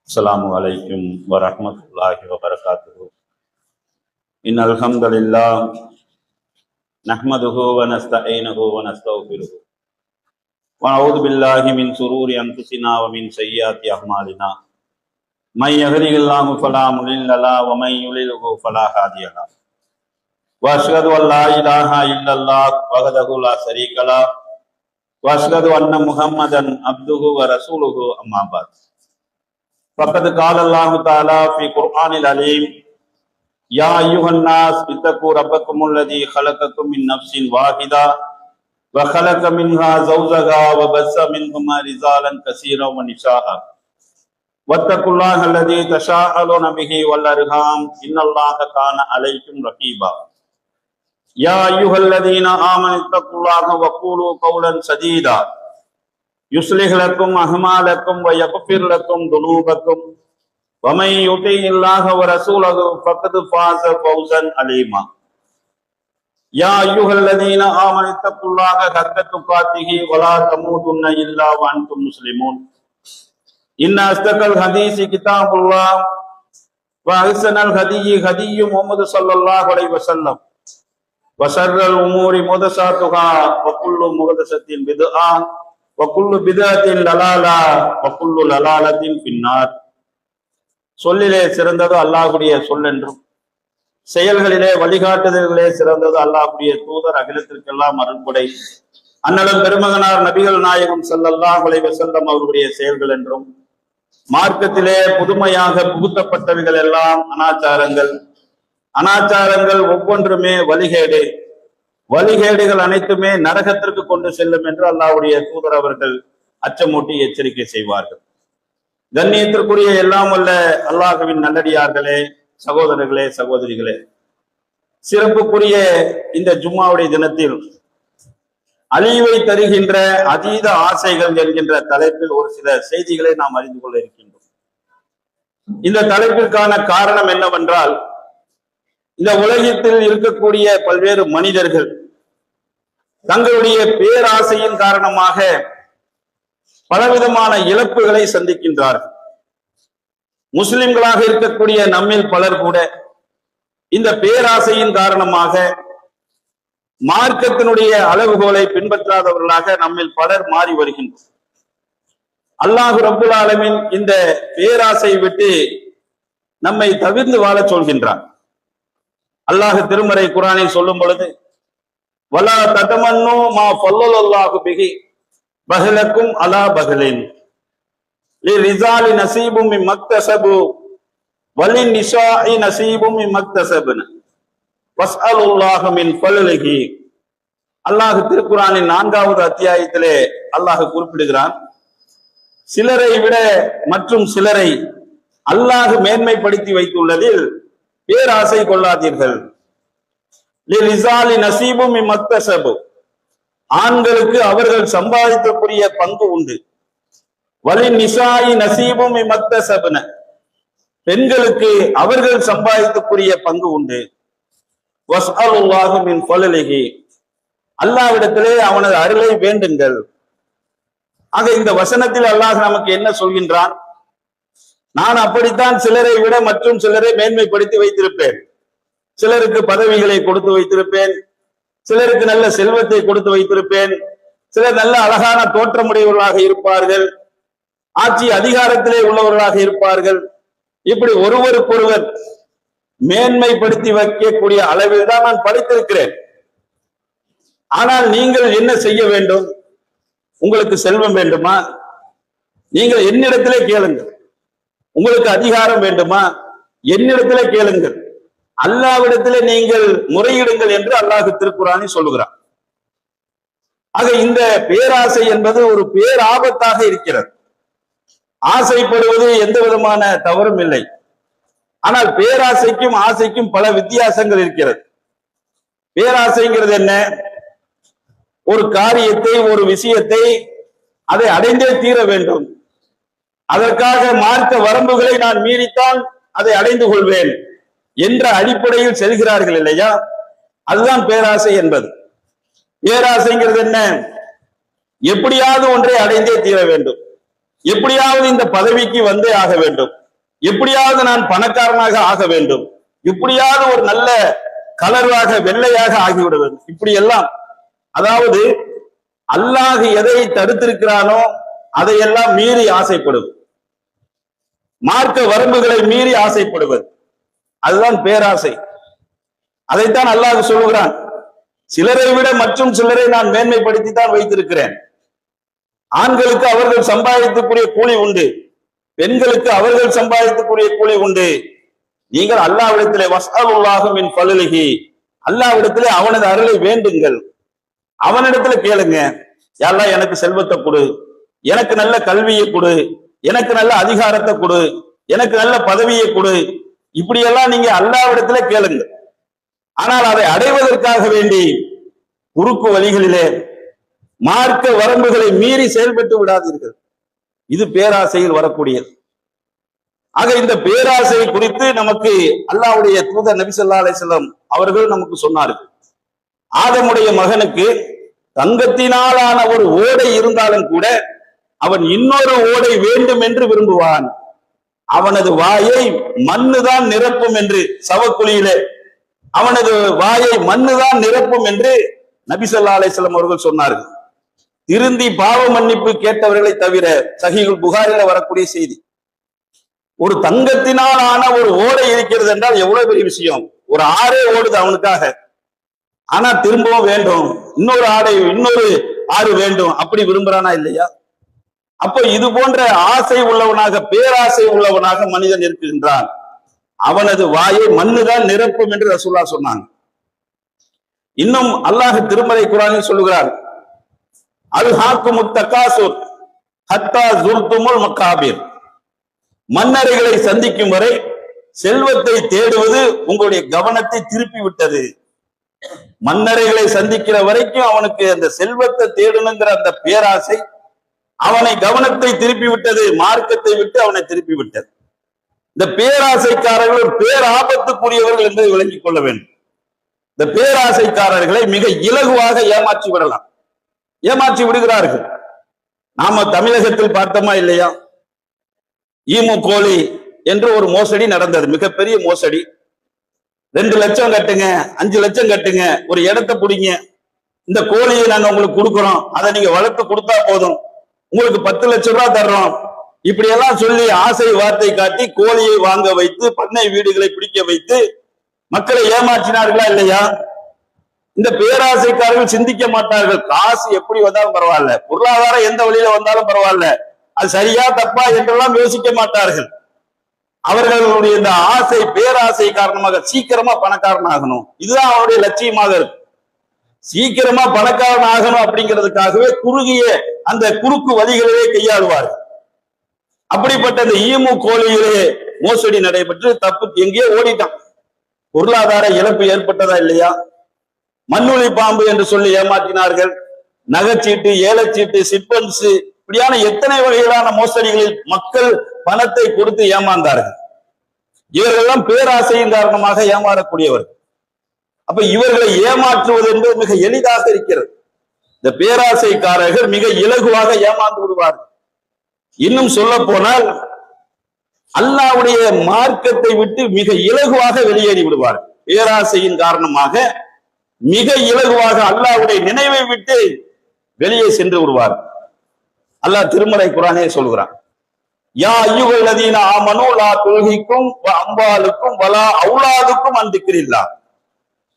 السلام عليكم ورحمة الله وبركاته. إن الحمد لله نحمده ونستعينه ونستغفره ونعوذ بالله من شرور أنفسنا ومن سيئات أعمالنا. من يهده الله فلا مضل له ومن يضلل فلا هادي له. وأشهد أن لا إله إلا الله وحده لا شريك له وأشهد أن محمدا عبده ورسوله أما بعد. فقد قال الله تعالى في القرآن العليم: يا أيها الناس اتقوا ربكم الذي خلقكم من نفس واحدة وخلق منها زوجها وبث منهما رجالا كثيرا ونساء واتقوا الله الذي تساءلون به والأرحام إن الله كان عليكم رقيبا. يا أيها الذين آمنوا اتقوا الله وقولوا قولا سديدا يصلح لكم أعمالكم ويغفر لكم ذنوبكم ومن يطع الله ورسوله فقد فاز فوزا عظيما. يا أيها الذين آمنوا اتقوا الله حق تقاته ولا تموتن إلا وأنتم مسلمون. إن أصدق الحديث كتاب الله وأحسن الهدي هدي محمد صلى الله عليه وسلم وشر الأمور محدثاتها وكل محدثة بدعة وكل بدعة ضلالة وكل ضلالة في النار. சொல்லிலே சிறந்தது அல்லாஹ்வுடைய சொல் என்றும் செயல்களிலே வழிகாட்டுதல்களே சிறந்தது அல்லாஹ்வுடைய தூதர் அகிலத்திற்கெல்லாம் அருள்படை அண்ணலும் பெருமகனார் நபிகள் நாயகம் ஸல்லல்லாஹு அலைஹி வஸல்லம் அவர்களுடைய செயல்கள் என்றும் மார்க்கத்திலே புதுமையாக புகுத்தப்பட்டவைகள் எல்லாம் அனாச்சாரங்கள் ஒவ்வொன்றுமே வழிகேடுகள் அனைத்துமே நரகத்திற்கு கொண்டு செல்லும் என்று அல்லாஹ்வுடைய தூதர் அவர்கள் அச்சமூட்டி எச்சரிக்கை செய்வார்கள். கண்ணியத்திற்குரிய எல்லாம் வல்ல அல்லாஹ்வின் நல்லடியார்களே, சகோதரர்களே, சகோதரிகளே, சிறப்புக்குரிய இந்த ஜும்மாவுடைய தினத்தில் அழிவை தருகின்ற அதீத ஆசைகள் என்கின்ற தலைப்பில் ஒரு சில செய்திகளை நாம் அறிந்து கொள்ள இருக்கின்றோம். இந்த தலைப்பிற்கான காரணம் என்னவென்றால், இந்த உலகத்தில் இருக்கக்கூடிய பல்வேறு மனிதர்கள் தங்களுடைய பேராசையின் காரணமாக பலவிதமான இழப்புகளை சந்திக்கின்றார்கள். முஸ்லிம்களாக இருக்கக்கூடிய நம்மில் பலர் கூட இந்த பேராசையின் காரணமாக மார்க்கத்தினுடைய அளவுகோலை பின்பற்றாதவர்களாக நம்மில் பலர் மாறி வருகின்றனர். அல்லாஹ் ரப்புல் ஆலமீன் இந்த பேராசை விட்டு நம்மை தவிர்த்து வாழ சொல்கின்றான். அல்லாஹ் திருமறை குர்ஆனில் சொல்லும் பொழுது, வலா ததமன்னு மா ஃபல்லல்லாஹு பிஹி பஹலக்கும் அலா பஹலின் லிரிஜாலி நஸீபும் மிம்மக்தஸபு வலின் நிசாஇ நஸீபும் மிம்மக்தஸபன வஸ்அலுல்லாஹ மின் ஃபல்லிஹி. அல்லாஹ் திருக்குர்ஆனின் 4வது அத்தியாயத்திலே அல்லாஹ் குறிப்பிடுகிறான், சிலரை விட மற்றும் சிலரை அல்லாஹ் மேன்மைப்படுத்தி வைத்துள்ளதில் பேராசை கொள்ளாதீர்கள். லிரிஜாலி நஸீபும் மிம்மக்தஸபு, ஆண்களுக்கு அவர்கள் சம்பாதிக்கக்கூடிய பங்கு உண்டு. வலின் நிசாஇ நஸீபும் மிம்மக்தஸபன, பெண்களுக்கு அவர்கள் சம்பாதிக்கக்கூடிய பங்கு உண்டு. வஸ்அலுல்லாஹ மின் ஃபல்லிஹி, அல்லாஹ்விடத்திலே அவனது அருளை வேண்டுங்கள். ஆக இந்த வசனத்தில் அல்லாஹ் நமக்கு என்ன சொல்கின்றான்? நான் அப்படித்தான் சிலரை விட மற்றும் சிலரை மேன்மைப்படுத்தி வைத்திருப்பேன். சிலருக்கு பதவிகளை கொடுத்து வைத்திருப்பேன், சிலருக்கு நல்ல செல்வத்தை கொடுத்து வைத்திருப்பேன், சிலர் நல்ல அழகான தோற்றமுடையவர்களாக இருப்பார்கள், ஆட்சி அதிகாரத்திலே உள்ளவர்களாக இருப்பார்கள். இப்படி ஒருவருக்கொருவர் மேன்மைப்படுத்தி வைக்கக்கூடிய அளவில் தான் நான் படைத்திருக்கிறேன். ஆனால் நீங்கள் என்ன செய்ய வேண்டும்? உங்களுக்கு செல்வம் வேண்டுமா? நீங்கள் என்னிடத்திலே கேளுங்கள். உங்களுக்கு அதிகாரம் வேண்டுமா? என்னிடத்திலே கேளுங்கள். அல்லாஹ்விடத்திலே நீங்கள் முறையிடுங்கள் என்று அல்லாஹ் திருக்குர்ஆனில் சொல்லுகிறார். ஆக இந்த பேராசை என்பது ஒரு பேராபத்தாக இருக்கிறது. ஆசைப்படுவது எந்த விதமான தவறும் இல்லை. ஆனால் பேராசைக்கும் ஆசைக்கும் பல வித்தியாசங்கள் இருக்கிறது. பேராசைங்கிறது என்ன? ஒரு காரியத்தை, ஒரு விஷயத்தை அதை அடைந்தே தீர வேண்டும், அதற்காக மார்க்க வரம்புகளை நான் மீறித்தான் அதை அடைந்து கொள்வேன் என்ற அடிப்படையில் செல்கிறார்கள் இல்லையா? அதுதான் பேராசை என்பது. பேராசைங்கிறது என்ன? எப்படியாவது ஒன்றை அடைந்தே தீர வேண்டும். எப்படியாவது இந்த பதவிக்கு வந்தே ஆக வேண்டும், எப்படியாவது நான் பணக்காரனாக ஆக வேண்டும், எப்படியாவது ஒரு நல்ல கலராக வெள்ளையாக ஆகிவிட வேண்டும், இப்படி எல்லாம். அதாவது அல்லாஹ் எதை தடுத்திருக்கிறானோ அதையெல்லாம் மீறி ஆசைப்படுவது, மார்க்க வரம்புகளை மீறி ஆசைப்படுவது, அதுதான் பேராசை. அதைத்தான் அல்லாஹ் சொல்லுகிறான், சிலரை விட மற்றும் சிலரை நான் மேன்மைப்படுத்தி தான் வைத்திருக்கிறேன். ஆண்களுக்கு அவர்கள் சம்பாதித்துக்கூடிய கூலி உண்டு, பெண்களுக்கு அவர்கள் சம்பாதித்துக்கூடிய கூலி உண்டு. நீங்கள் அல்லாஹ்விடத்திலே வஸ்அலுல்லாஹு மின் ஃபலிஹி, அல்லாஹ்விடத்திலே அவனது அருளை வேண்டுங்கள், அவனிடத்துல கேளுங்க. யா அல்லாஹ் எனக்கு செல்வத்தை கொடு, எனக்கு நல்ல கல்வியை கொடு, எனக்கு நல்ல அதிகாரத்தை கொடு, எனக்கு நல்ல பதவியை கொடு, இப்படியெல்லாம் நீங்க அல்லாஹ்விடத்திலே கேளுங்க. ஆனால் அதை அடைவதற்காக வேண்டி குறுக்கு வழிகளிலே மார்க்க வரம்புகளை மீறி செயல்பட்டு விடாதீர்கள். இது பேராசையில் வரக்கூடியது. ஆக இந்த பேராசை குறித்து நமக்கு அல்லாஹ்வுடைய தூதர் நபி ஸல்லல்லாஹு அலைஹி வஸல்லம் அவர்கள் நமக்கு சொன்னார்கள். ஆதமுடைய மகனுக்கு தங்கத்தினாலான ஒரு ஓடை இருந்தாலும் கூட அவன் இன்னொரு ஓடை வேண்டும் என்று விரும்புவான். அவனது வாயை மண்ணுதான் நிரப்பும் என்று, சவக்குழியிலே அவனது வாயை மண்ணுதான் நிரப்பும் என்று நபி ஸல்லல்லாஹு அலைஹி வஸல்லம் அவர்கள் சொன்னார்கள். திருந்தி பாவ மன்னிப்பு கேட்டவர்களை தவிர. சஹீஹுல் புகாரில வரக்கூடிய செய்தி. ஒரு தங்கத்தினால் ஆன ஒரு ஓடை இருக்கிறது என்றால் எவ்வளவு பெரிய விஷயம். ஒரு ஆறே ஓடுது அவனுக்காக, ஆனா திரும்பவும் வேண்டும், இன்னொரு ஆறு வேண்டும், அப்படி விரும்புறானா இல்லையா? அப்போ இது போன்ற ஆசை உள்ளவனாக, பேராசை உள்ளவனாக மனிதன் இருக்கின்றான். அவனது வாயை மண்ணுதான் நிரப்பும் என்று ரசூலுல்லாஹ் சொன்னாங்க. இன்னும் அல்லாஹ் திருமறை குர்ஆனில் சொல்லுகிறார், அல்ஹாக்குமுத் தகாசுர் ஹத்தா ஸுர்துமுல் மகாபிர். மன்னரைகளை சந்திக்கும் வரை செல்வத்தை தேடுவது உங்களுடைய கவனத்தை திருப்பி விட்டது. மன்னரைகளை சந்திக்கிற வரைக்கும் அவனுக்கு அந்த செல்வத்தை தேடணுங்கிற அந்த பேராசை அவனை கவனத்தை திருப்பி விட்டது, மார்க்கத்தை விட்டு அவனை திருப்பி விட்டது. இந்த பேராசைக்காரர்கள் பேராபத்துக்குரியவர்கள் என்று விளங்கிக் கொள்ள வேண்டும். இந்த பேராசைக்காரர்களை மிக இலகுவாக ஏமாற்றி விடலாம், ஏமாற்றி விடுகிறார்கள். நாம தமிழகத்தில் பார்த்தோமா இல்லையா? ஈமு கோழி என்று ஒரு மோசடி நடந்தது, மிகப்பெரிய மோசடி. 2 லட்சம் கட்டுங்க, 5 லட்சம் கட்டுங்க, ஒரு இடத்தை பிடிங்க, இந்த கோழியை நாங்க உங்களுக்கு கொடுக்குறோம், அதை நீங்க வளர்த்து கொடுத்தா போதும், உங்களுக்கு 10 லட்சம் ரூபாய் தர்றோம், இப்படி எல்லாம் சொல்லி ஆசை வார்த்தை காட்டி கோழியை வாங்க வைத்து பண்ணை வீடுகளை பிடிக்க வைத்து மக்களை ஏமாற்றினார்களா இல்லையா? இந்த பேராசைக்காரர்கள் சிந்திக்க மாட்டார்கள். காசு எப்படி வந்தாலும் பரவாயில்ல, பொருளாதாரம் எந்த வழியில வந்தாலும் பரவாயில்ல, அது சரியா தப்பா என்றெல்லாம் யோசிக்க மாட்டார்கள். அவர்களுடைய இந்த ஆசை, பேராசை காரணமாக சீக்கிரமா பணக்காரன் ஆகணும், இதுதான் அவருடைய லட்சியமாக இருக்கு. சீக்கிரமா பணக்காரன் ஆகணும் அப்படிங்கிறதுக்காகவே குறுகிய அந்த குறுக்கு வழிகளிலே கையாளுவார்கள். அப்படிப்பட்ட இந்த ஈமு கோழியிலே மோசடி நடைபெற்று தப்பு எங்கேயோ ஓடிட்டான். பொருளாதார இழப்பு ஏற்பட்டதா இல்லையா? மண்ணுளி பாம்பு என்று சொல்லி ஏமாற்றினார்கள். நகைச்சீட்டு, ஏலச்சீட்டு, சிட்பண்ட்ஸ், இப்படியான எத்தனை வகையிலான மோசடிகளில் மக்கள் பணத்தை கொடுத்து ஏமாந்தார்கள். இவர்களெல்லாம் பேராசையின் காரணமாக ஏமாறக்கூடியவர்கள். அப்ப இவர்களை ஏமாற்றுவது என்பது மிக எளிதாக இருக்கிறது. இந்த பேராசைக்காரர்கள் மிக இலகுவாக ஏமாந்து விடுவார்கள். இன்னும் சொல்ல போனால் அல்லாஹ்வுடைய மார்க்கத்தை விட்டு மிக இலகுவாக வெளியேறி விடுவார்கள். பேராசையின் காரணமாக மிக இலகுவாக அல்லாஹ்வுடைய நினைவை விட்டு வெளியே சென்று விடுவார். அல்லாஹ் திருமறை குர்ஆனே சொல்கிறான், யா அய்யுஹல்லதீன ஆமனூ லா துல்ஹிக்கும் வ அம்வாலுக்கும் வலா அவுலாதுக்கும் அன் திக்ரில்லாஹ்.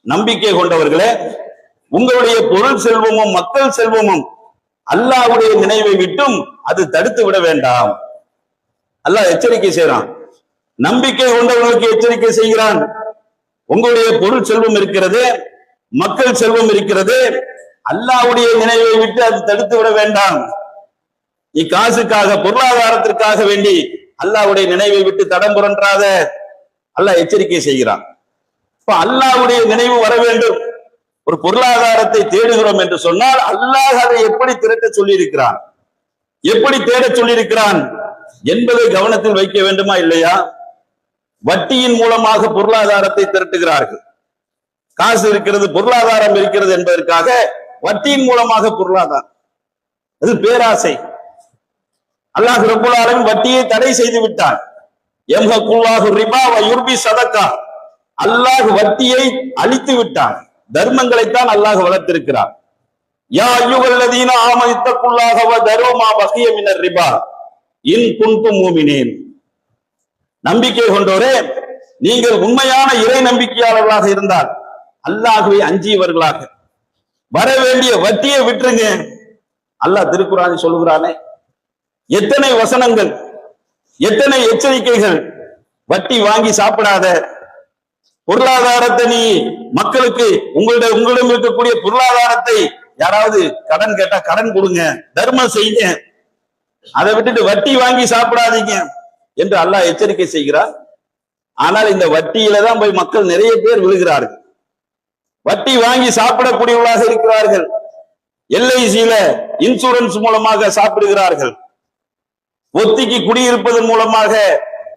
நம்பிக்கை கொண்டவர்களே, உங்களுடைய பொருள் செல்வமும் மக்கள் செல்வமும் அல்லாஹ்வுடைய நினைவை விட்டும் அது தடுத்து விட வேண்டாம். அல்லாஹ் எச்சரிக்கை செய்கிறான். நம்பிக்கை கொண்டவர்களுக்கு எச்சரிக்கை செய்கிறான். உங்களுடைய பொருள் செல்வம் இருக்கிறது, மக்கள் செல்வம் இருக்கிறது, அல்லாஹ்வுடைய நினைவை விட்டு அது தடுத்து விட வேண்டாம். நீ காசுக்காக, பொருளாதாரத்திற்காக வேண்டி அல்லாஹ்வுடைய நினைவை விட்டு தடம் புரண்டாத, அல்லாஹ் எச்சரிக்கை செய்கிறான். இப்ப அல்லாஹ்வுடைய நினைவு வர வேண்டும். ஒரு பொருளாதாரத்தை தேடுகிறோம் என்று சொன்னால் அல்லாஹ் அதை எப்படி திரட்ட சொல்லி இருக்கிறான், எப்படி தேட சொல்லி இருக்கிறான் என்பதை கவனத்தில் வைக்க வேண்டுமா இல்லையா? வட்டியின் மூலமாக பொருளாதாரத்தை திரட்டுகிறார்கள். காசு இருக்கிறது, பொருளாதாரம் இருக்கிறது என்பதற்காக வட்டியின் மூலமாக பொருளாதாரம், அது பேராசை. அல்லாஹ் ரப்பல் ஆலமீன் வட்டியை தடை செய்து விட்டான். யம்ஹகுல்லாஹு ரிபா வ யுர்பி ஸதகா. அல்லாஹ் வட்டியை அழித்து விட்டான். தர்மங்களைத்தான் அல்லாஹ் வளர்த்திருக்கிறார். யா அய்யுஹல்லதீன ஆமனு தக்குல்லாஹ வ தரு மா பகிய மினர் ரிபா இன் குன்தும் மூமினீன். நம்பிக்கை கொண்டோரே, நீங்கள் உண்மையான இறை நம்பிக்கையாளர்களாக இருந்தால் அல்லாஹ்வை அஞ்சியவர்களாக வர வேண்டிய வட்டியை விட்டுருங்க. அல்லாஹ் திருக்குர்ஆனில் சொல்லுகிறானே, எத்தனை வசனங்கள், எத்தனை எச்சரிக்கைகள். வட்டி வாங்கி சாப்பிடாத, பொருளாதாரத்தை நீ மக்களுக்கு உங்களிடம் இருக்கக்கூடிய பொருளாதாரத்தை யாராவது கடன் கேட்டா கடன் கொடுங்க, தர்மம் செய்யுங்க, அதை விட்டுட்டு வட்டி வாங்கி சாப்பிடாதீங்க என்று அல்லாஹ் எச்சரிக்கை செய்கிறார். ஆனால் இந்த வட்டியில தான் போய் மக்கள் நிறைய பேர் விழுகிறார்கள். வட்டி வாங்கி சாப்பிடக்கூடியவர்களாக இருக்கிறார்கள். எல்ஐசியில இன்சூரன்ஸ் மூலமாக சாப்பிடுகிறார்கள். ஒத்திக்கு குடியிருப்பதன் மூலமாக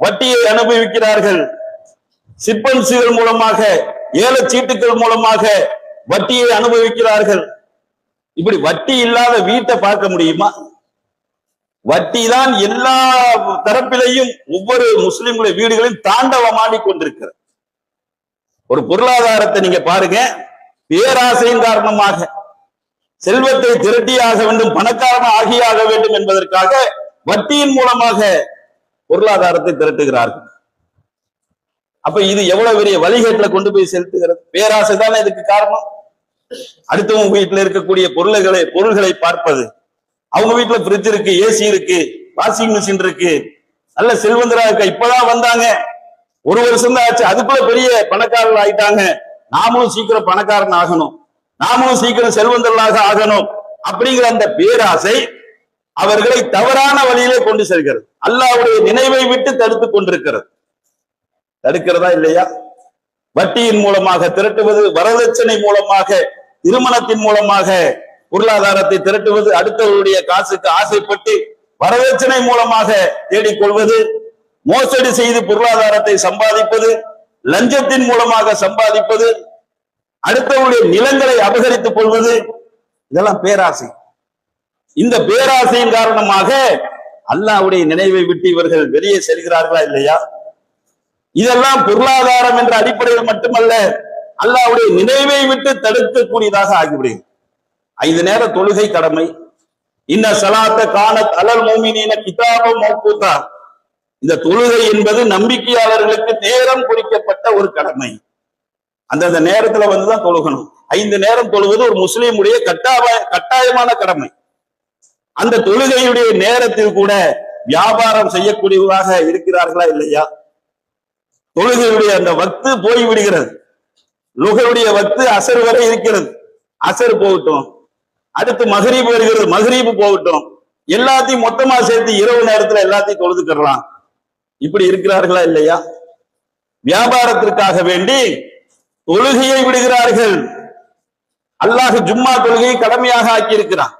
வட்டியை அனுபவிக்கிறார்கள். சிப்பன்சிகள் மூலமாக, ஏலச்சீட்டுகள் மூலமாக வட்டியை அனுபவிக்கிறார்கள். இப்படி வட்டி இல்லாத வீட்டை பார்க்க முடியுமா? வட்டி தான் எல்லா தரப்பிலையும் ஒவ்வொரு முஸ்லிம்களுடைய வீடுகளையும் தாண்டவமாடி கொண்டிருக்கிறது. ஒரு பொருளாதாரத்தை நீங்க பாருங்க, பேராசையின் காரணமாக செல்வத்தை திரட்டியாக வேண்டும், பணக்காரன் ஆகியாக வேண்டும் என்பதற்காக வட்டியின் மூலமாக பொருளாதாரத்தை திரட்டுகிறார்கள். அப்ப இது எவ்வளவு பெரிய வழிகேட்டுல கொண்டு போய் செலுத்துகிறது. பேராசை தானே இதுக்கு காரணம். அடுத்தவங்க வீட்டுல இருக்கக்கூடிய பொருள்களை பார்ப்பது. அவங்க வீட்டுல பிரிட்ஜ் இருக்கு, ஏசி இருக்கு, வாஷிங் மிஷின் இருக்கு, நல்ல செல்வந்தரா இருக்க, இப்பதான் வந்தாங்க, ஒரு வருஷம் தான் ஆச்சு, அதுக்குள்ள பெரிய பணக்காரர்கள் ஆயிட்டாங்க, நாமளும் சீக்கிரம் பணக்காரன் ஆகணும், நாமளும் சீக்கிரம் செல்வந்தர்களாக ஆகணும் அப்படிங்கிற அந்த பேராசை அவர்களை தவறான வழியிலே கொண்டு செல்கிறது. அல்லாஹ்வுடைய நினைவை விட்டு தடுத்து கொண்டிருக்கிறது. தடுக்கிறதா இல்லையா? வட்டியின் மூலமாக திரட்டுவது, வரதட்சணை மூலமாக, திருமணத்தின் மூலமாக பொருளாதாரத்தை திரட்டுவது, அடுத்தவருடைய காசுக்கு ஆசைப்பட்டு வரதட்சணை மூலமாக தேடிக்கொள்வது, மோசடி செய்து பொருளாதாரத்தை சம்பாதிப்பது, லஞ்சத்தின் மூலமாக சம்பாதிப்பது, அடுத்தவருடைய நிலங்களை அபகரித்துக் கொள்வது, இதெல்லாம் பேராசை. இந்த பேராசையின் காரணமாக அல்லாஹ்வுடைய நினைவை விட்டு இவர்கள் வெளியே செல்கிறார்களா இல்லையா? இதெல்லாம் பொருளாதாரம் என்ற அடிப்படையில் மட்டுமல்ல, அல்லாஹ்வுடைய நினைவை விட்டு தடுக்கக்கூடியதாக ஆகிவிடுகிறது. 5 நேர தொழுகை கடமை. இன்ன ஸலாத்த கானத் அலல் முஃமினீன கிதாபம் மௌகூதா. இந்த தொழுகை என்பது நம்பிக்கையாளர்களுக்கு நேரம் குறிக்கப்பட்ட ஒரு கடமை. அந்த நேரத்துல வந்துதான் தொழுகணும். 5 நேரம் தொழுவது ஒரு முஸ்லீமுடைய கட்டாயமான கடமை. அந்த தொழுகையுடைய நேரத்தில் கூட வியாபாரம் செய்யக்கூடியவராக இருக்கிறார்களா இல்லையா? தொழுகையுடைய அந்த வக்து போய் விடுகிறது. லுஹருடைய வக்து அசர் வரை இருக்கிறது, அசர் போகட்டும், அடுத்து மகரீப் வருகிறது, மகரீப் போகட்டும், எல்லாத்தையும் மொத்தமா சேர்த்து இரவு நேரத்துல எல்லாத்தையும் தொழுதுக்கலாம். இப்படி இருக்கிறார்களா இல்லையா? வியாபாரத்திற்காக வேண்டி தொழுகையை விடுகிறார்கள். அல்லாஹ் ஜும்மா தொழுகையை கடமையாக ஆக்கி இருக்கிறான்.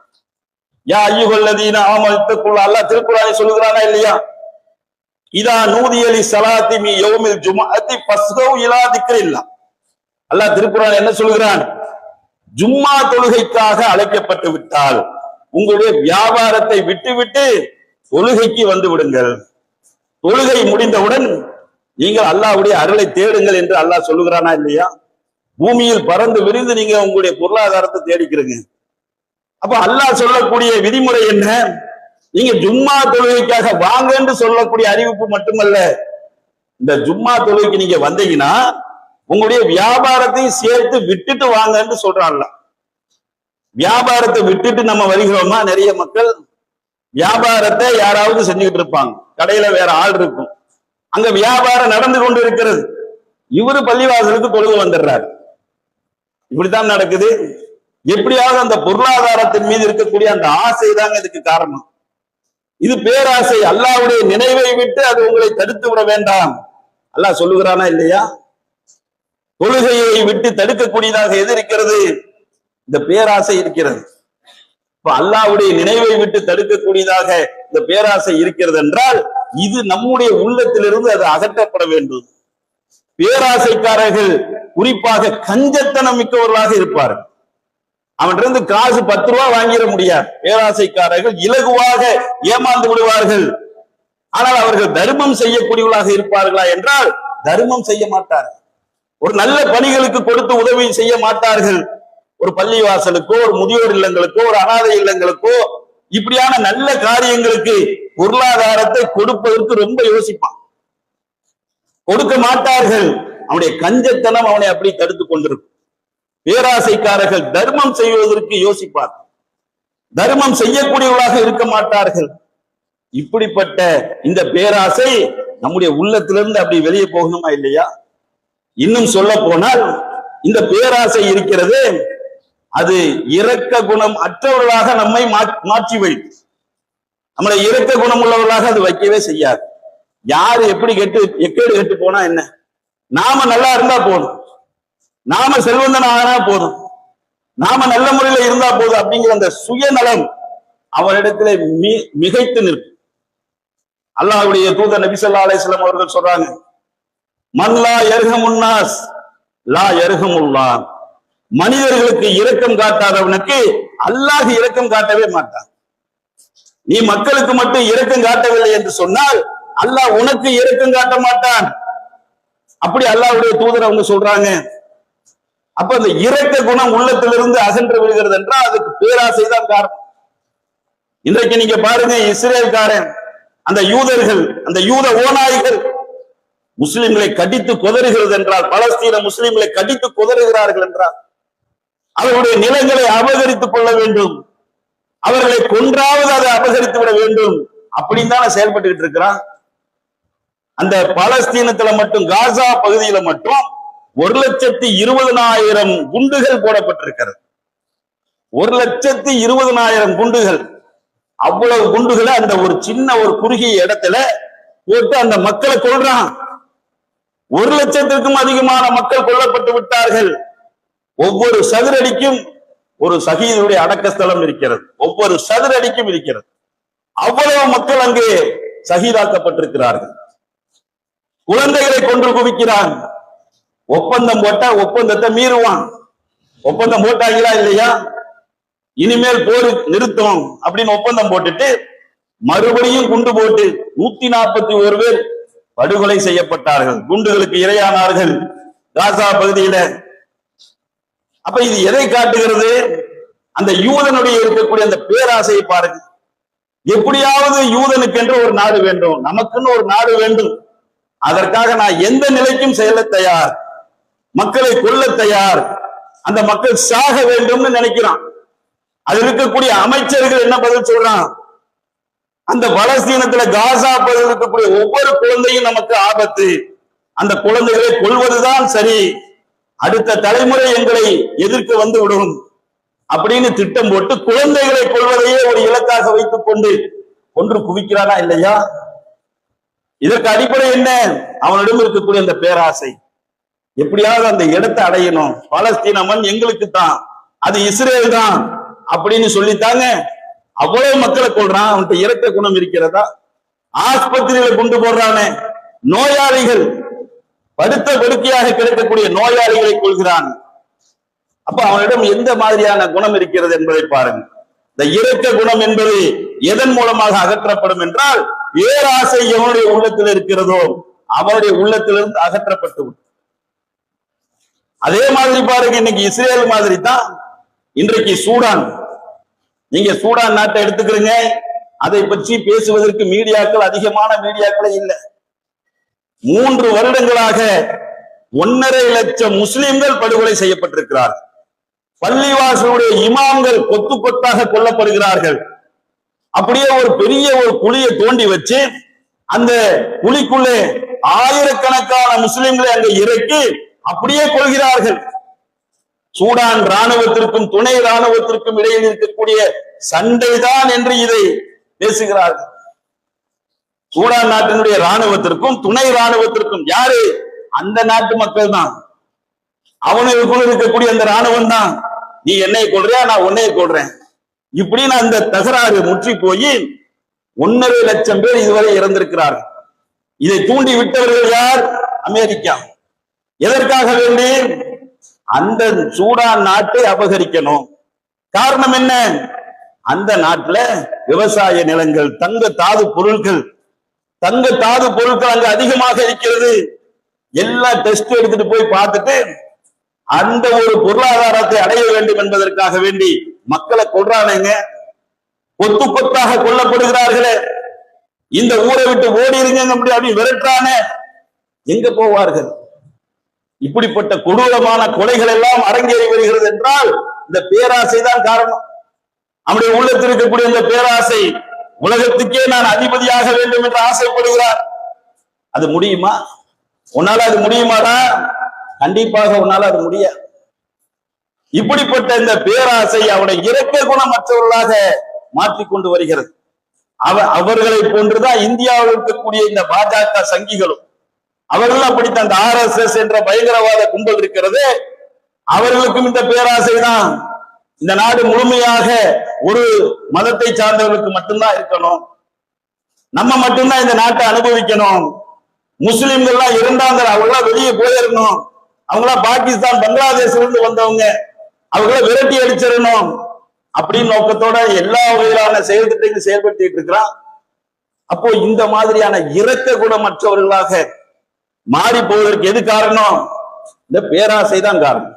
யா அய்யுஹல்லதீன ஆமனு தக்குல்லாஹ், அல்லாஹ் திருக்குர்ஆனில் சொல்லுகிறானா இல்லையா? இதா நூதிய லிஸ்ஸலாத்தி மின் யௌமில் ஜும்அத்தி ஃபஸ்கௌ இலா திக்ரில்லாஹ். அல்லாஹ் திருக்குர்ஆனில் என்ன சொல்கிறான்? ஜும்மா தொழுகைக்காக அழைக்கப்பட்டு விட்டால் உங்களுடைய வியாபாரத்தை விட்டுவிட்டு தொழுகைக்கு வந்து விடுங்கள். தொழுகை முடிந்தவுடன் நீங்கள் அல்லாஹ்வுடைய அருளை தேடுங்கள் என்று அல்லாஹ் சொல்லுகிறானா இல்லையா? பூமியில் பறந்து விரிந்து நீங்க உங்களுடைய பொருளாதாரத்தை தேடிக்கிறீங்க. அப்ப அல்லாஹ் சொல்லக்கூடிய விதிமுறை என்ன? நீங்க ஜும்மா தொழுகைக்காக வாங்க என்று சொல்லக்கூடிய அறிவிப்பு மட்டுமல்ல, இந்த ஜும்மா தொழுகைக்கு நீங்க வந்தீங்கன்னா உங்களுடைய வியாபாரத்தையும் சேர்த்து விட்டுட்டு வாங்க என்று சொல்றான்ல. வியாபாரத்தை விட்டுட்டு நம்ம வருகிறோமா? நிறைய மக்கள் வியாபாரத்தை யாராவது செஞ்சுக்கிட்டு இருப்பாங்க, கடையில வேற ஆள் இருக்கும், அங்க வியாபாரம் நடந்து கொண்டு இருக்கிறது, இவரு பள்ளிவாசலுக்கு தொழுக வந்துடுறாரு. இப்படித்தான் நடக்குது. எப்படியாவது அந்த பொருளாதாரத்தின் மீது இருக்கக்கூடிய அந்த ஆசை தாங்க இதுக்கு காரணம். இது பேராசை. அல்லாஹ்வுடைய நினைவை விட்டு அது உங்களை தடுத்து விட வேண்டாம். அல்லாஹ் சொல்லுகிறானா இல்லையா? தொழுகையை விட்டு தடுக்கக்கூடியதாக எது இருக்கிறது? இந்த பேராசை இருக்கிறது. இப்ப அல்லாஹ்வுடைய நினைவை விட்டு தடுக்கக்கூடியதாக இந்த பேராசை இருக்கிறது என்றால் இது நம்முடைய உள்ளத்திலிருந்து அது அகற்றப்பட வேண்டும். பேராசைக்காரர்கள் குறிப்பாக கஞ்சத்தனம் மிக்கவர்களாக இருப்பார்கள். அவன் இருந்து காசு 10 ரூபாய் வாங்கிட முடியாது. பேராசைக்காரர்கள் இலகுவாக ஏமாந்து விடுவார்கள். ஆனால் அவர்கள் தர்மம் செய்யக்கூடியவர்களாக இருப்பார்களா என்றால் தர்மம் செய்ய மாட்டார்கள். ஒரு நல்ல பணிகளுக்கு கொடுத்து உதவி செய்ய மாட்டார்கள். ஒரு பள்ளிவாசலுக்கோ, ஒரு முதியோர் இல்லங்களுக்கோ, ஒரு அனாதை இல்லங்களுக்கோ, இப்படியான நல்ல காரியங்களுக்கு பொருளாதாரத்தை கொடுப்பதற்கு ரொம்ப யோசிப்பான். கொடுக்க மாட்டார்கள். அவனுடைய கஞ்சத்தனம் அவனை அப்படி தடுத்து கொண்டிருக்கும். பேராசைக்காரர்கள் தர்மம் செய்வதற்கு யோசிப்பார். தர்மம் செய்யக்கூடியவர்களாக இருக்க மாட்டார்கள். இப்படிப்பட்ட இந்த பேராசை நம்முடைய உள்ளத்திலிருந்து அப்படி வெளியே போகணுமா இல்லையா? இன்னும் சொல்ல போனால் இந்த பேராசை இருக்கிறது, அது இரக்க குணம் அற்றவர்களாக நம்மை மாற்றி வைக்கும். நம்மளை இரக்க குணம் உள்ளவர்களாக அது வைக்கவே செய்யாது. யாரு எப்படி எக்கேடு கெட்டு போனா என்ன, நாம நல்லா இருந்தா போதும், நாம செல்வந்தன் ஆனா போதும், நாம நல்ல முறையில இருந்தா போதும் அப்படிங்கிற அந்த சுயநலம் அவரிடத்திலே மிகைத்து நிற்கும். அல்லாஹ்வுடைய தூதர் நபி ஸல்லல்லாஹு அலைஹி வஸல்லம் அவர்கள் சொல்றாங்க, மன்லா யர்ஹமுன்னாஸ் லா யர்ஹமுல்லாஹ். மனிதர்களுக்கு இரக்கம் காட்டாதவனுக்கு அல்லாஹ் இரக்கம் காட்டவே மாட்டான். நீ மக்களுக்கு மட்டும் இரக்கம் காட்டவில்லை என்று சொன்னால் அல்லாஹ் உனக்கு இரக்கம் காட்ட மாட்டான். அப்படி அல்லாஹ்வுடைய தூதர் அவங்க சொல்றாங்க. அப்ப அந்த இரக்க குணம் உள்ளத்திலிருந்து அகன்று விடுகிறது என்றால் அதுக்கு பேராசை தான் காரணம். இன்றைக்கு நீங்க பாருங்க, இஸ்ரேல்காரன், அந்த யூதர்கள், அந்த யூத ஓநாய்கள் முஸ்லிம்களை கடித்து கொதறுகிறது என்றால், பலஸ்தீன முஸ்லிம்களை கடித்து கொதறுகிறார்கள் என்றால் அவர்களுடைய நிலங்களை அபகரித்துக் கொள்ள வேண்டும், அவர்களை கொன்றாவது அதை அபகரித்து விட வேண்டும் அப்படின்னு தானே செயல்பட்டு இருக்கிறான். அந்த பலஸ்தீனத்துல மட்டும், காசா பகுதியில மட்டும் 1,20,000 குண்டுகள் போடப்பட்டிருக்கிறது. 1,20,000 குண்டுகள். அவ்வளவு குண்டுகளை அந்த ஒரு சின்ன ஒரு குறுகிய இடத்துல போட்டு அந்த மக்களை கொல்றான். 1,00,000க்கும் அதிகமான மக்கள் கொல்லப்பட்டு விட்டார்கள். ஒவ்வொரு சதுரடிக்கும் ஒரு ஷஹீதுடைய அடக்கஸ்தலம் இருக்கிறது. ஒவ்வொரு சதுரடிக்கும் இருக்கிறது. அவ்வளவு மக்கள் அங்கே ஷஹீதாக்கப்பட்டிருக்கிறார்கள். குழந்தைகளை கொன்று குவிக்கிறான். ஒப்பந்தம் போட்டா ஒப்பந்தத்தை மீறுவான். ஒப்பந்தம் போட்டாங்களா இல்லையா, இனிமேல் போர் நிறுத்தம் அப்படின்னு ஒப்பந்தம் போட்டுட்டு மறுபடியும் குண்டு போட்டு 141 பேர் படுகொலை செய்யப்பட்டார்கள், குண்டுகளுக்கு இரையானார்கள் காசா பகுதியில. அப்ப இது எதை காட்டுகிறது? அந்த யூதனுடைய இருக்கக்கூடிய அந்த பேராசையை பாருங்க. எப்படியாவது யூதனுக்கு என்று ஒரு நாடு வேண்டும், நமக்குன்னு ஒரு நாடு வேண்டும், அதற்காக நான் எந்த நிலைக்கும் செல்ல தயார், மக்களை கொல்ல தயார், அந்த மக்கள் சாக வேண்டும்னு நினைக்கிறான். அது இருக்கக்கூடிய அமைச்சர்கள் என்ன பதில் சொல்றான்? அந்த பலஸ்தீனத்துல காசா பகுதியில் இருக்கக்கூடிய ஒவ்வொரு குழந்தையும் நமக்கு ஆபத்து, அந்த குழந்தைகளை கொல்வதுதான் சரி, அடுத்த தலைமுறை எங்களை எதிர்க்க வந்து விடும் அப்படின்னு திட்டம் போட்டு குழந்தைகளை கொல்வதையே ஒரு இலக்காக வைத்துக் கொண்டு ஒன்று குவிக்கிறானா இல்லையா? இதற்கு அடிப்படை என்ன? அவனிடம் இருக்கக்கூடிய அந்த பேராசை. எப்படியாவது அந்த இடத்தை அடையணும், பாலஸ்தீன மண் எங்களுக்கு தான், அது இஸ்ரேல் தான் அப்படின்னு சொல்லித்தாங்க அவ்வளவு மக்களை கொள்றான். அவன்கிட்ட இரக்க குணம் இருக்கிறதா? ஆஸ்பத்திரியில கொண்டு போடுறானே, நோயாளிகள் படுத்த படுக்கையாக கிடைக்கக்கூடிய நோயாளிகளை கொள்கிறான். அப்ப அவனிடம் எந்த மாதிரியான குணம் இருக்கிறது என்பதை பாருங்க. இந்த இரக்க குணம் என்பது எதன் மூலமாக அகற்றப்படும் என்றால், பேராசை எவனுடைய உள்ளத்தில் இருக்கிறதோ அவனுடைய உள்ளத்திலிருந்து அகற்றப்பட்டு விடும். அதே மாதிரி பாருங்க, இன்னைக்கு இஸ்ரேல் மாதிரி தான் இன்றைக்கு சூடான். நீங்க சூடான் நாட்டை எடுத்துக்கிறீங்க, அதை பற்றி பேசுவதற்கு மீடியாக்கள், அதிகமான மீடியாக்களே இல்லை. 3 வருடங்களாக 1.5 லட்சம் முஸ்லிம்கள் படுகொலை செய்யப்பட்டிருக்கிறார்கள். பள்ளிவாசலுடைய இமாம்கள் கொத்து கொத்தாக கொல்லப்படுகிறார்கள். அப்படியே ஒரு பெரிய ஒரு குழியை தோண்டி வச்சு அந்த குழிக்குள்ளே ஆயிரக்கணக்கான முஸ்லிம்களை அங்கே இறக்கி அப்படியே கொள்கிறார்கள். சூடான் ராணுவத்திற்கும் துணை ராணுவத்திற்கும் இடையில் இருக்கக்கூடிய சண்டைதான் என்று இதை பேசுகிறார்கள். சூடான் நாட்டினுடைய ராணுவத்திற்கும் துணை ராணுவத்திற்கும் யாரு? அந்த நாட்டு மக்கள் தான். அவனுக்குள்ள இருக்கக்கூடிய அந்த ராணுவம் தான், நீ என்னை கொள்றியா, நான் உன்னையை கொள்றேன், இப்படின்னு அந்த தகராறு முற்றி போய் 1.5 லட்சம் பேர் இதுவரை இறந்திருக்கிறார்கள். இதை தூண்டி விட்டவர்கள் யார்? அமெரிக்கா. எதற்காக வேண்டி? அந்த சூடான் நாட்டை அபகரிக்கணும், காரணம் என்ன? அந்த நாட்டுல விவசாய நிலங்கள், தங்க தாது பொருட்கள் அங்க அதிகமாக இருக்கிறது. எல்லா டெஸ்ட் எடுத்துட்டு போய் பார்த்துட்டு அந்த ஒரு பொருளாதாரத்தை அடைய வேண்டும் என்பதற்காக வேண்டி மக்களை கொல்றானுங்க, கொத்து கொத்தாக கொல்லப்படுகிறார்களே. இந்த ஊரை விட்டு ஓடிருங்க அப்படி விரட்டானே, எங்க போவார்கள்? இப்படிப்பட்ட கொடூரமான கொலைகள் எல்லாம் அரங்கேறி வருகிறது என்றால் இந்த பேராசை தான் காரணம். நம்முடைய உள்ளத்தில் இருக்கக்கூடிய இந்த பேராசை, உலகத்துக்கே நான் அதிபதியாக வேண்டும் என்று ஆசைப்படுகிறார். அது முடியுமா? உன்னால அது முடியுமாடா? கண்டிப்பாக உன்னால அது முடியாது. இப்படிப்பட்ட இந்த பேராசை அவருடைய இரக்க குணமற்றவர்களாக மாற்றிக்கொண்டு வருகிறது. அவர்களை போன்றுதான் இந்தியாவில் இருக்கக்கூடிய இந்த பாஜக சங்கிகளும், அவர்கள் அப்படித்தான். இந்த RSS என்ற பயங்கரவாத கும்பல் இருக்கிறது, அவர்களுக்கும் இந்த பேராசை தான். இந்த நாடு முழுமையாக ஒரு மதத்தை சார்ந்தவர்களுக்கு மட்டும்தான் இருக்கணும், நம்ம மட்டும்தான் இந்த நாட்டை அனுபவிக்கணும், முஸ்லிம்கள்லாம் இரண்டாம் தர, அவங்களாம் வெளியே போயிடணும், அவங்களாம் பாகிஸ்தான் பங்களாதேஷ்ல இருந்து வந்தவங்க, அவங்கள விரட்டி அடிச்சிடணும் அப்படின்னு நோக்கத்தோட எல்லா வகையிலான செயல் திட்டங்கள் செயல்பட்டு இருக்கிறான். அப்போ இந்த மாதிரியான இரக்க குணமற்றவர்களாக மாறி போவதற்கு எது காரணம்? இந்த பேராசை தான் காரணம்.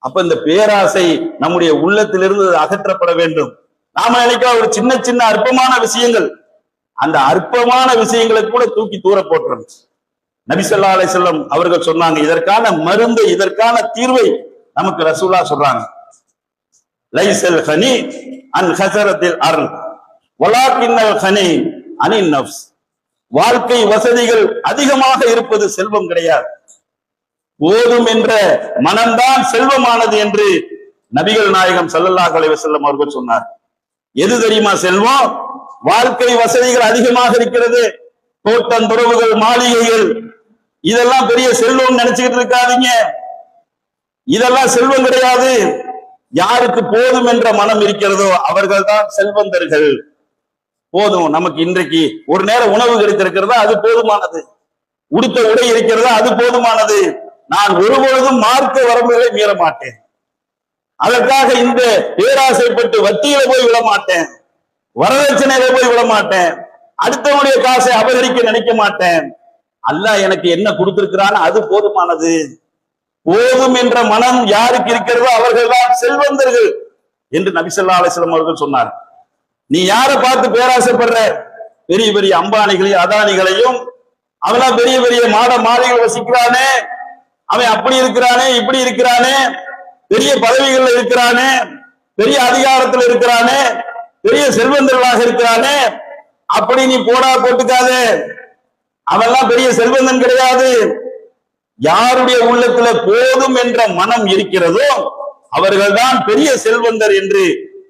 அப்ப இந்த பேராசை நம்முடைய உள்ளத்திலிருந்து அகற்றப்பட வேண்டும். நாம நினைக்கிற ஒரு சின்ன சின்ன அற்பமான விஷயங்கள், அந்த அற்பமான விஷயங்களை கூட தூக்கி தூர போட்டுறோம். நபி ஸல்லல்லாஹு அலைஹி வஸல்லம் அவர்கள் சொன்னாங்க, இதற்கான மருந்து, இதற்கான தீர்வை நமக்கு ரசூலுல்லாஹ் சொல்றாங்க. லைஸல் கனி அன் ஹஸரத்தில் அர்ல் வலாக்கின்னல் கனி அனின் நஃப்ஸ். வாழ்க்கை வசதிகள் அதிகமாக இருப்பது செல்வம் கிடையாது, போதும் என்ற மனம்தான் செல்வமானது என்று நபிகள் நாயகம் ஸல்லல்லாஹு அலைஹி வஸல்லம் அவர்கள் சொன்னார். எது தெரியுமா செல்வம்? வாழ்க்கை வசதிகள் அதிகமாக இருக்கிறது, தோட்டம் துறவுகள் மாளிகைகள், இதெல்லாம் பெரிய செல்வம் நினைச்சுக்கிட்டு இருக்காதீங்க. இதெல்லாம் செல்வம் கிடையாது. யாருக்கு போதும் என்ற மனம் இருக்கிறதோ அவர்கள் தான் செல்வந்தர்கள். போதும், நமக்கு இன்றைக்கு ஒரு நேரம் உணவு கிடைத்திருக்கிறதா அது போதுமானது, உடுத்த உடை இருக்கிறதா அது போதுமானது, நான் ஒருபொழுதும் மார்க்க வரம்புகளை மீற மாட்டேன், அதற்காக இந்த பேராசைப்பட்டு வட்டியில போய் விட மாட்டேன், வரதட்சணையில போய் விட மாட்டேன், அடுத்தவனுடைய காசை அபகரிக்க நினைக்க மாட்டேன். அல்லாஹ் எனக்கு என்ன கொடுத்திருக்கிறான் அது போதுமானது. போதும் என்ற மனம் யாருக்கு இருக்கிறதோ அவர்கள் தான் செல்வந்தர்கள் என்று நபி ஸல்லல்லாஹு அலைஹி வஸல்லம் அவர்கள் சொன்னார். நீ யாரை பார்த்து பேராசைப்படுற? பெரிய பெரிய அம்பானிகளையும் அதானிகளையும், அவெல்லாம் பெரிய பெரிய மாட மாளிகைகள் வசிக்கிறானே, அவன் அப்படி இருக்கிறானே இப்படி இருக்கிறானே, பெரிய பதவிகள்ல இருக்கிறானே, பெரிய அதிகாரத்தில் இருக்கிறானே, பெரிய செல்வந்தர்களாக இருக்கிறானே, அப்படி நீ போடா போட்டுக்காதே, அவெல்லாம் பெரிய செல்வந்தன் கிடையாது. யாருடைய உள்ளத்துல போதும் என்ற மனம் இருக்கிறதோ அவர்கள்தான் பெரிய செல்வந்தர் என்று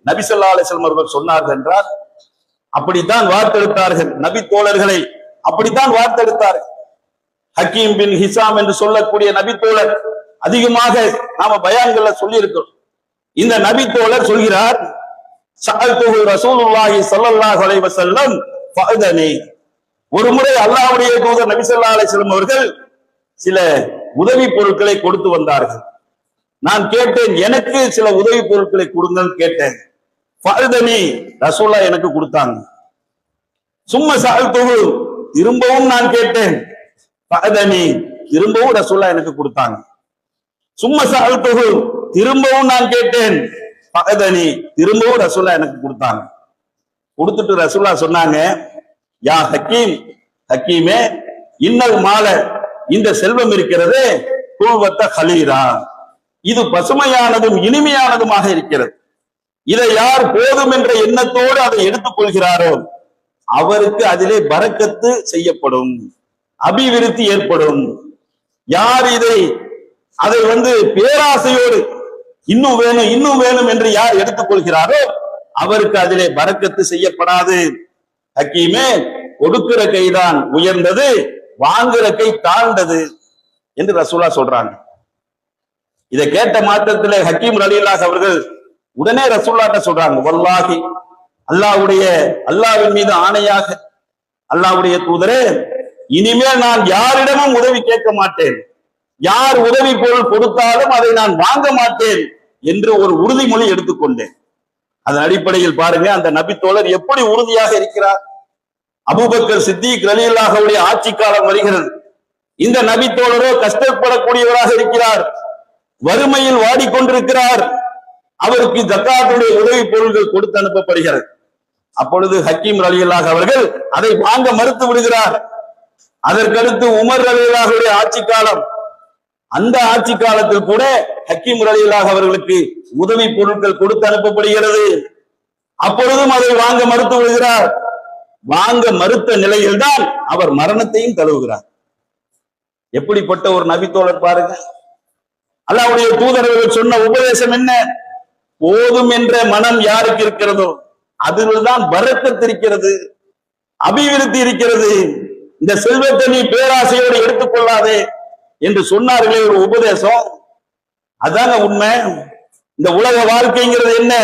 நபி ஸல்லல்லாஹு அலைஹி வஸல்லம் அவர்கள் சொன்னார்கள் என்றால், அப்படித்தான் வார்த்தெடுத்தார்கள் நபி தோழர்களை, அப்படித்தான் வார்த்தெடுத்தார்கள். ஹக்கீம் பின் ஹிசாம் என்று சொல்லக்கூடிய நபி தோழர், அதிகமாக நாம பயான்கள்ல சொல்லி இருக்கிறோம். இந்த நபி தோழர் சொல்கிறார், சஅல்துஹு ரசூலுல்லாஹி ஸல்லல்லாஹு அலைஹி வஸல்லம் ஃபஅதனி. ஒரு முறை அல்லாஹ்வுடைய தூதர் நபி ஸல்லல்லாஹு அலைஹி வஸல்லம் அவர்கள் சில உதவி பொருட்களை கொடுத்து வந்தார்கள். நான் கேட்டேன், எனக்கு சில உதவி பொருட்களை கொடுங்கள் கேட்டேன். ஃபஅதனி, ரசூலுல்லாஹ் எனக்கு கொடுத்தாங்க. சும்ம சஅல்துஹு, திரும்பவும் நான் கேட்டேன். ஃபஅதனி, திரும்பவும் ரசூலுல்லாஹ் எனக்கு கொடுத்தாங்க. சும்ம சஅல்துஹு, திரும்பவும் நான் கேட்டேன். ஃபஅதனி, திரும்பவும் ரசூலுல்லாஹ் எனக்கு கொடுத்தாங்க. கொடுத்துட்டு ரசூலுல்லாஹ் சொன்னாங்க, யா ஹக்கீம், ஹக்கீமே, இன்னல் மால, இந்த செல்வம் இருக்கிறது, குல்வத்த ஹலீரா, இது பசுமையானதும் இனிமையானதுமாக இருக்கிறது. இதை யார் போதும் என்ற எண்ணத்தோடு அதை எடுத்துக் கொள்கிறாரோ அவருக்கு அதிலே பரக்கத்து செய்யப்படும், அபிவிருத்தி ஏற்படும். யார் அதை பேராசையோடு இன்னும் வேணும் இன்னும் வேணும் என்று யார் எடுத்துக்கொள்கிறாரோ அவருக்கு அதிலே பரக்கத்து செய்யப்படாது. ஹக்கீமே, கொடுக்கிற கைதான் உயர்ந்தது, வாங்குற கை தாழ்ந்தது என்று ரசூலுல்லாஹ் சொல்றாங்க. இதை கேட்ட மாத்திரத்திலே ஹக்கீம் ரலியல்லாஹு அவர்கள் உடனே ரசூலுல்லாஹ் சொல்றாங்க, வல்லாஹி, அல்லாஹ்வின் மீது ஆணையாக, அல்லாஹ்வுடைய தூதரே, இனிமேல் நான் யாரிடமும் உதவி கேட்க மாட்டேன், யார் உதவி பொருள் கொடுத்தாலும் அதை நான் வாங்க மாட்டேன் என்று ஒரு உறுதிமொழி எடுத்துக்கொண்டேன். அதன் அடிப்படையில் பாருங்க, அந்த நபித்தோழர் எப்படி உறுதியாக இருக்கிறார். அபூபக்கர் சித்திக் ரலியல்லாஹுவுடைய ஆட்சி காலம் வருகிறது. இந்த நபித்தோழரோ கஷ்டப்படக்கூடியவராக இருக்கிறார், வறுமையில் வாடிக்கொண்டிருக்கிறார். அவருக்கு ஜக்காத்துடைய உதவி பொருள்கள் கொடுத்து அனுப்பப்படுகிறது. அப்பொழுது ஹக்கீம் ரலியல்லாஹு அவர்கள் அதை வாங்க மறுத்து விடுகிறார். அதற்கடுத்து உமர் ரலியல்லாஹுடைய ஆட்சி காலம், அந்த ஆட்சி காலத்தில் கூட ஹக்கீம் ரலியல்லாஹு அவர்களுக்கு உதவி பொருட்கள் கொடுத்து அனுப்பப்படுகிறது. அப்பொழுதும் அதை வாங்க மறுத்து விடுகிறார். வாங்க மறுத்த நிலையில் தான் அவர் மரணத்தையும் தழுவுகிறார். எப்படிப்பட்ட ஒரு நபித்தோழர் பாருங்க. அல்லாஹ்வுடைய தூதர்கள் சொன்ன உபதேசம் என்ன? போதும் என்ற மனம் யாருக்கு இருக்கிறதோ அதில்தான் பரக்கத் இருக்கிறது, அபிவிருத்தி இருக்கிறது. இந்த செல்வத்தை நீ பேராசையோடு எடுத்துக்கொள்ளாதே என்று சொன்னார்களே ஒரு உபதேசம். அதாங்க உண்மை. இந்த உலக வாழ்க்கைங்கிறது என்ன,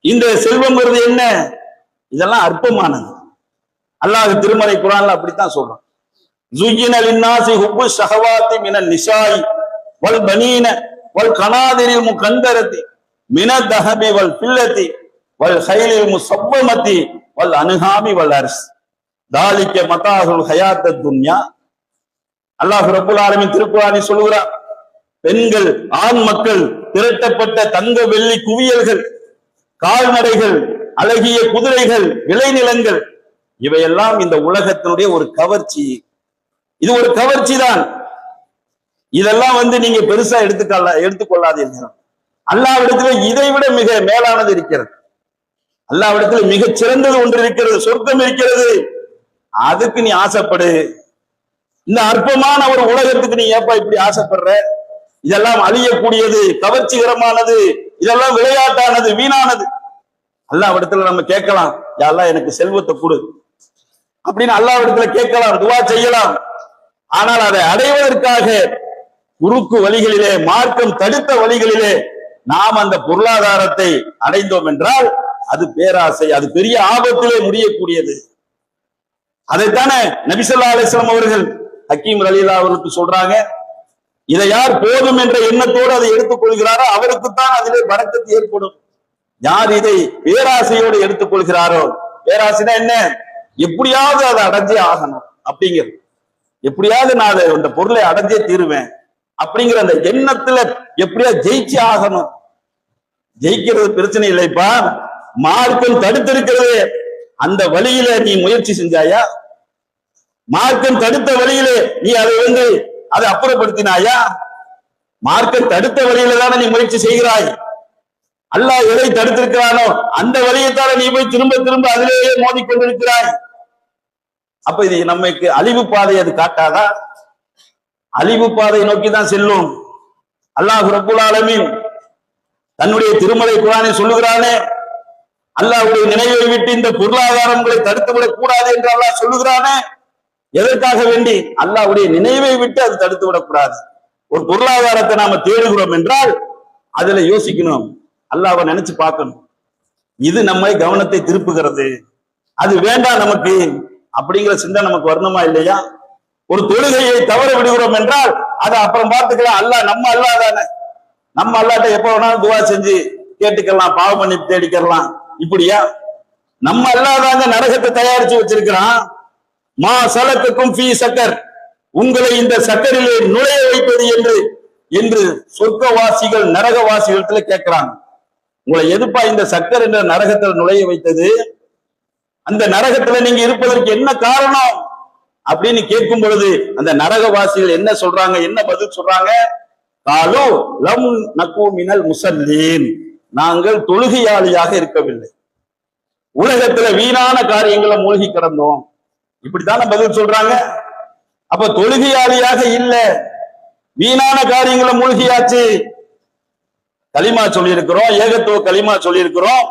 இந்த செல்வம்ங்கிறது என்ன, இதெல்லாம் அற்பமானது. அல்லாஹ் திருமறை குர்ஆன்ல அப்படித்தான் சொல்றான். ஜுய்யின லின்னாஸி ஹுப்பு ஷஹவாத்தி மினன் நிசாஇ வல் பனீன வல் கனாதிரில் முகந்தரதி மின தஹபி வல் ஃபில்லதி வல் கைலில் முஸவ்வமதி வல் அன்ஹாமி வல் அர்ஸ் தாலிக மதாஹுல் ஹயாத்தத் துன்யா. அல்லாஹ் ரப்பல் ஆலமீன் திருக்குர்ஆனில் சொல்கிறார், பெண்கள் ஆண் மக்கள் திரட்டப்பட்ட தங்க வெள்ளி குவியல்கள், கால்நடைகள், அழகிய குதிரைகள், விளைநிலங்கள், இவையெல்லாம் இந்த உலகத்தினுடைய ஒரு கவர்ச்சி. இது ஒரு கவர்ச்சி தான். இதெல்லாம் நீங்க பெருசா எடுத்துக்கொள்ளாதீர்கள். அல்லாஹ்விடத்திலே இதைவிட மிக மேலானது இருக்கிறது. அல்லாஹ்விடத்திலே மிக சிறந்தது ஒன்று இருக்கிறது, சொர்க்கம் இருக்கிறது. அதுக்கு நீ ஆசைப்படு. இந்த அற்பமான ஒரு உலகத்துக்கு நீ ஏப்பா இப்படி ஆசைப்படுற? இதெல்லாம் அழியக்கூடியது, கவர்ச்சிகரமானது, இதெல்லாம் விளையாட்டானது, வீணானது. அல்லாஹ்விடத்துல நம்ம கேட்கலாம், யா அல்லாஹ் எனக்கு செல்வத்தை கொடு அப்படின்னு அல்லாஹ்விடத்துல கேட்கலாம், துஆ செய்யலாம். ஆனால் அதை அடைவதற்காக குறுக்கு வழிகளிலே, மார்க்கம் தடுத்த வழிகளிலே நாம் அந்த பொருளாதாரத்தை அடைந்தோம் என்றால் அது பேராசை, அது பெரிய ஆபத்திலே முடியக்கூடியது. அதைத்தானே நபி ஸல்லல்லாஹு அலைஹி வஸல்லம் அவர்கள் ஹக்கீம் ரலியல்லாஹு அவர்களுக்கு சொல்றாங்க, இதை யார் போதும் என்ற எண்ணத்தோடு அதை எடுத்துக் கொள்கிறாரோ அவருக்குத்தான் அதிலே பரக்கத்து ஏற்படும். யார் இதை பேராசையோடு எடுத்துக் கொள்கிறாரோ, பேராசைனா என்ன, எப்படியாவது அதை அடைஞ்சே ஆகணும் அப்படிங்கிறது, எப்படியாவது நான் அதை அந்த பொருளை அடைஞ்சே தீருவேன் அப்படிங்கிற அந்த எண்ணத்துல எப்படியா ஜெயிச்சு ஆகணும். ஜெயிக்கிறது பிரச்சனை இல்லைப்பா, மார்க்கம் தடுத்திருக்கிறது, அந்த வழியில நீ முயற்சி செஞ்சாயா? மார்க்கம் தடுத்த வழியிலே நீ அதை அதை அப்புறப்படுத்தினாயா? மார்க்கம் தடுத்த வழியில தானே நீ முயற்சி செய்கிறாய். அல்லாஹ் எதை தடுத்திருக்கிறானோ அந்த வழியைத்தான நீ போய் திரும்ப திரும்ப அதிலேயே மோதிக்கொண்டிருக்கிறாய். அப்ப இது நமக்கு அழிவு பாதை அது காட்டாதா? அழிவு பாதை நோக்கி தான் செல்லும். அல்லாஹ் ரப்புல் ஆலமீன் தன்னுடைய திருமறை குர்ஆனில் சொல்லுகிறானே, அல்லாஹ்வுடைய நினைவை விட்டு இந்த பொருளாதாரங்களை தடுத்து விடக் கூடாது என்று அல்லாஹ் சொல்லுகிறானே. எதற்காக வேண்டி? அல்லாஹ்வுடைய நினைவை விட்டு அது தடுத்து விடக்கூடாது. ஒரு பொருளாதாரத்தை நாம தேடுகிறோம் என்றால் அதுல யோசிக்கணும், அல்லாஹ்வை நினைச்சு பார்க்கணும், இது நம்மை கவனத்தை திருப்புகிறது, அது வேண்டாம் நமக்கு அப்படிங்கிற சிந்தனை நமக்கு வரணுமா இல்லையா? ஒரு தொழுகையை தவற விடுகிறோம் என்றால் அதை அப்புறம் பார்த்துக்கலாம், அல்லாஹ் நம்ம அல்லாஹ் தானே, நம்ம அல்லாஹ்ட்ட எப்ப வேணாலும் துவா செஞ்சு கேட்டுக்கலாம், பாவ மன்னிப்பு தேடிக்கலாம். இப்படியா? நம்ம அல்லாஹ் தாங்க நரகத்தை தயாரிச்சு வச்சிருக்கிறான். மா சலக்குக்கும் ஃபீ சக்கர், உங்களை இந்த சக்கரிலே நுழைய வைப்பது என்று சொர்க்கவாசிகள் நரகவாசிகள் கேட்கிறாங்க. உங்களை எதுப்பா இந்த சக்கர் என்ற நரகத்தில் நுழைய வைத்தது? அந்த நரகத்துல நீங்க இருப்பதற்கு என்ன காரணம் அப்படின்னு கேட்கும் பொழுது அந்த நரகவாசிகள் என்ன சொல்றாங்க, என்ன பதில் சொல்றாங்க? காலு லம் நகு மினல் முஸல்லீன், நாங்கள் தொழுகையாளியாக இருக்கவில்லை, உலகத்துல வீணான காரியங்களை மூழ்கி கிடந்தோம், இப்படித்தான பதில் சொல்றாங்க. அப்ப தொழுகையாளியாக இல்ல, வீணான காரியங்களை மூழ்கியாச்சு. களிமா சொல்லி இருக்கிறோம், ஏகத்துவ களிமா சொல்லி இருக்கிறோம்.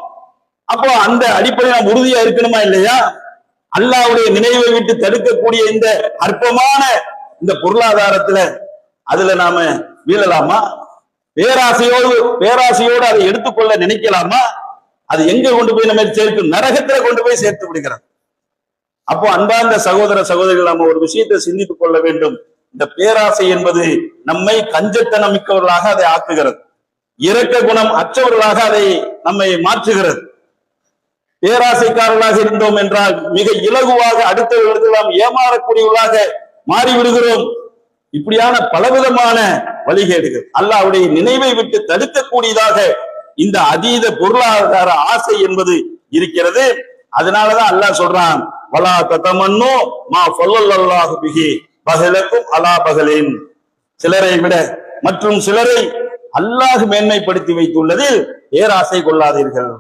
அப்போ அந்த அடிப்படையில் நாம் உறுதியா இருக்கணுமா இல்லையா? அல்லாஹ்வுடைய நினைவை விட்டு தடுக்கக்கூடிய இந்த அற்பமான இந்த பொருளாதாரத்துல அதுல நாம வீழலாமா? பேராசையோடு அதை எடுத்துக்கொள்ள நினைக்கலாமா? அது எங்க கொண்டு போய் நம்ம சேர்க்கும்? நரகத்துல கொண்டு போய் சேர்த்து விடுகிறார். அப்போ அன்பார்ந்த சகோதர சகோதரிகள், நம்ம ஒரு விஷயத்தை சிந்தித்துக் கொள்ள வேண்டும். இந்த பேராசை என்பது நம்மை கஞ்சத்தனம் மிக்கவர்களாக அதை ஆக்குகிறது, இரக்க குணம் அற்றவர்களாக அதை நம்மை மாற்றுகிறது. பேராசைக்காரர்களாக இருந்தோம் என்றால் மிக இலகுவாக அடுத்தவர்களுக்கு நாம் ஏமாறக்கூடியவர்களாக மாறிவிடுகிறோம். இப்படியான பலவிதமான வழிகேடுகள் அல்லாஹ்வுடைய நினைவை விட்டு தடுக்கக்கூடியதாக இந்த அதீத பொருளாதார ஆசை என்பது இருக்கிறது. அதனாலதான் அல்லாஹ் சொல்றான், வலா ததமன்னு மா ஃபல்லல்லாஹு பிஹி பகலக்கும் அலா பகலின், சிலரை விட மற்றும் சிலரை அல்லாஹ் மேன்மைப்படுத்தி வைத்துள்ளதில் பேராசை கொள்ளாதீர்கள்.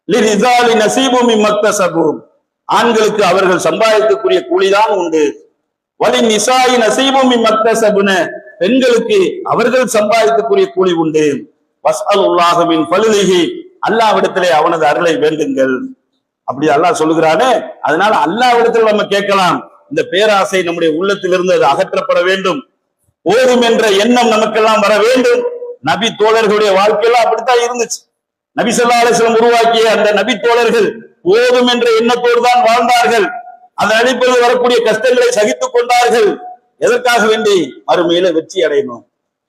லிரிஜாலி நஸீபு மிம்மக்தஸபு, ஆண்களுக்கு அவர்கள் சம்பாதிக்கக்கூடிய கூலிதான் உண்டு. வலி நிசாஇ நஸீபு மிம்மக்தஸபுன, பெண்களுக்கு அவர்கள் சம்பாதிக்கக்கூடிய கூலி உண்டு. வஸ்அலுல்லாஹு மின் ஃபலிஹி, அல்லாஹ்விடத்திலே அவனது அருளை வேண்டுங்கள். அப்படி அல்லாஹ் சொல்லுகிறானே, அதனால அல்லாஹ்விடத்தில் நம்ம கேட்கலாம். இந்த பேராசை நம்முடைய உள்ளத்திலிருந்து அது அகற்றப்பட வேண்டும். போதும் என்ற எண்ணம் நமக்கெல்லாம் வர வேண்டும். நபி தோழர்களுடைய வாழ்க்கையெல்லாம் அப்படித்தான் இருந்துச்சு. நபி ஸல்லல்லாஹு அலைஹி வஸல்லம் உருவாக்கிய அந்த நபி தோழர்கள் போதும் என்ற எண்ணத்தோடு தான் வாழ்ந்தார்கள். அதன் அடிப்படையில் வரக்கூடிய கஷ்டங்களை சகித்துக் கொண்டார்கள். எதற்காக வேண்டி? மறுமையில வெற்றி அடையணும்.